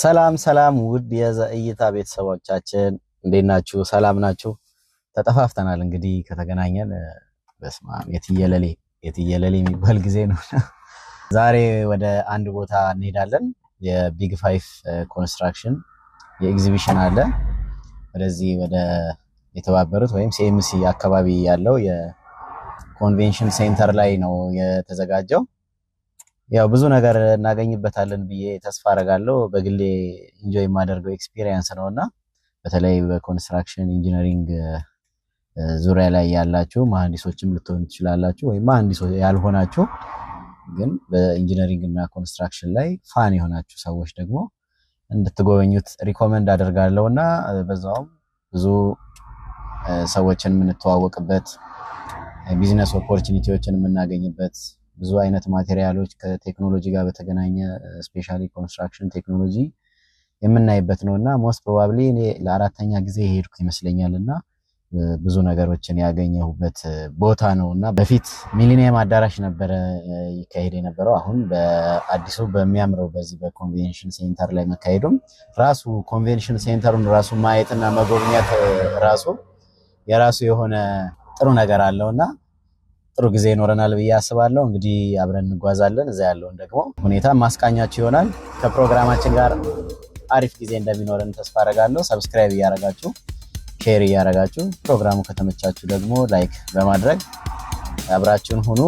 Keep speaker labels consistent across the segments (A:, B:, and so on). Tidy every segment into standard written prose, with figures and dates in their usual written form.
A: ሰላም ሰላም ውድ የዘእይታ ቤተሰቦቻችን እንዴት ናችሁ? ሰላም ናችሁ? ተጠፋፍተናል እንግዲህ ከተገናኘን በስማም የትየለሌ የሚባል ጊዜ ነው። ዛሬ ወደ አንድ ቦታ እንሄዳለን። የቢግ ፋይቭ ኮንስትራክሽን የኤግዚቢሽን አለ። ወደዚህ ወደ የተባበሩት ወይም ሲኤምሲ አካባቢ ያለው የኮንቬንሽን ሴንተር ላይ ነው የተዘጋጀው። ያው ብዙ ነገር እናገኝበታለን ብዬ ተስፋ አደርጋለሁ። በግሌ ኢንጆይ የማደርገው ኤክስፒሪየንስ ነውና በተለይ በኮንስትራክሽን ኢንጂነሪንግ ዙሪያ ላይ ያላችሁ መሐንዲሶችም ልትሆኑ ትችላላችሁ ወይም መሐንዲሶች ያልሆናችሁ ግን በኢንጂነሪንግ እና ኮንስትራክሽን ላይ ፋን የሆናችሁ ሰዎች ደግሞ እንድትጎበኙት ሪኮመንድ አደርጋለሁና በዛውም ብዙ ሰዎችን የምንተዋወቅበት ቢዝነስ ኦፖርቹኒቲዎችን የምናገኝበት ብዙ አይነት ማቴሪያሎች ከቴክኖሎጂ ጋር በተገናኘ ስፔሻሊ ኮንስትራክሽን ቴክኖሎጂ የምናይበት ነውና ሞስት ፕሮባብሊ እኔ ለአራተኛ ጊዜ ሄድኩ ይመስለኛልና ብዙ ነገሮችን ያገኘሁበት ቦታ ነውና በፊት ሚሊኒየም አዳራሽ ነበረ ይካሄድ የነበረው። አሁን በአዲሱ በሚያምረው በዚህ በኮንቬንሽን ሴንተር ላይ መካሄዱም ራሱ ኮንቬንሽን ሴንተሩን ራሱ ማየትና መጎብኘት ራሱ የራሱ የሆነ ጥሩ ነገር አለውና ጥሩ ጊዜ ይኖረናል ብዬ አስባለሁ። እንግዲህ አብረን እንጓዛለን። እዛ ያለውን ደግሞ ሁኔታ ማስቃኛችሁ ይሆናል። ከፕሮግራማችን ጋር አሪፍ ጊዜ እንደሚኖረን ተስፋ አደርጋለሁ። ሰብስክራይብ እያደረጋችሁ ሼር እያደረጋችሁ ፕሮግራሙ ከተመቻችሁ ደግሞ ላይክ በማድረግ አብራችሁን ሁኑ።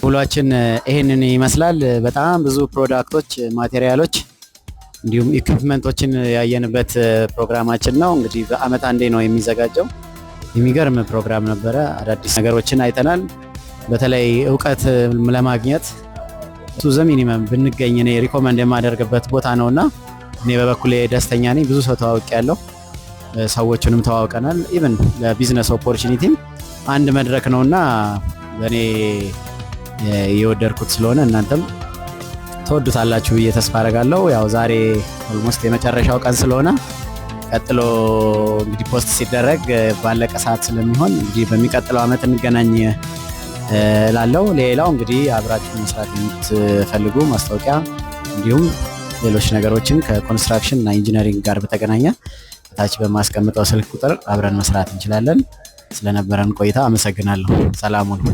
A: ውሏችን ይሄንን ይመስላል። በጣም ብዙ ፕሮዳክቶች፣ ማቴሪያሎች እንዲሁም ኢኩዊፕመንቶችን ያየንበት ፕሮግራማችን ነው። እንግዲህ በአመት አንዴ ነው የሚዘጋጀው። የሚገርም ፕሮግራም ነበረ። አዳዲስ ነገሮችን አይተናል። በተለይ እውቀት ለማግኘት ቱ ዘ ሚኒመም ብንገኝ እኔ ሪኮመንድ የማደርግበት ቦታ ነውና እኔ በበኩሌ ደስተኛ ነኝ። ብዙ ሰው ተዋውቄያለሁ። ሰዎችንም ተዋውቀናል። ኢቭን ለቢዝነስ ኦፖርቹኒቲም አንድ መድረክ ነውና ለኔ የወደድኩት ስለሆነ እናንተም ተወዱታላችሁ ብዬ ተስፋ አደርጋለሁ። ያው ዛሬ ኦልሞስት የመጨረሻው ቀን ስለሆነ ቀጥሎ እንግዲህ ፖስት ሲደረግ ባለቀ ሰዓት ስለሚሆን እንግዲህ በሚቀጥለው አመት እንገናኝ እላለሁ። ሌላው እንግዲህ አብራችሁ መስራት የምትፈልጉ ማስታወቂያ እንዲሁም ሌሎች ነገሮችን ከኮንስትራክሽን እና ኢንጂነሪንግ ጋር በተገናኘ ታች በማስቀምጠው ስልክ ቁጥር አብረን መስራት እንችላለን። ስለነበረን ቆይታ አመሰግናለሁ። ሰላም ሁኑ።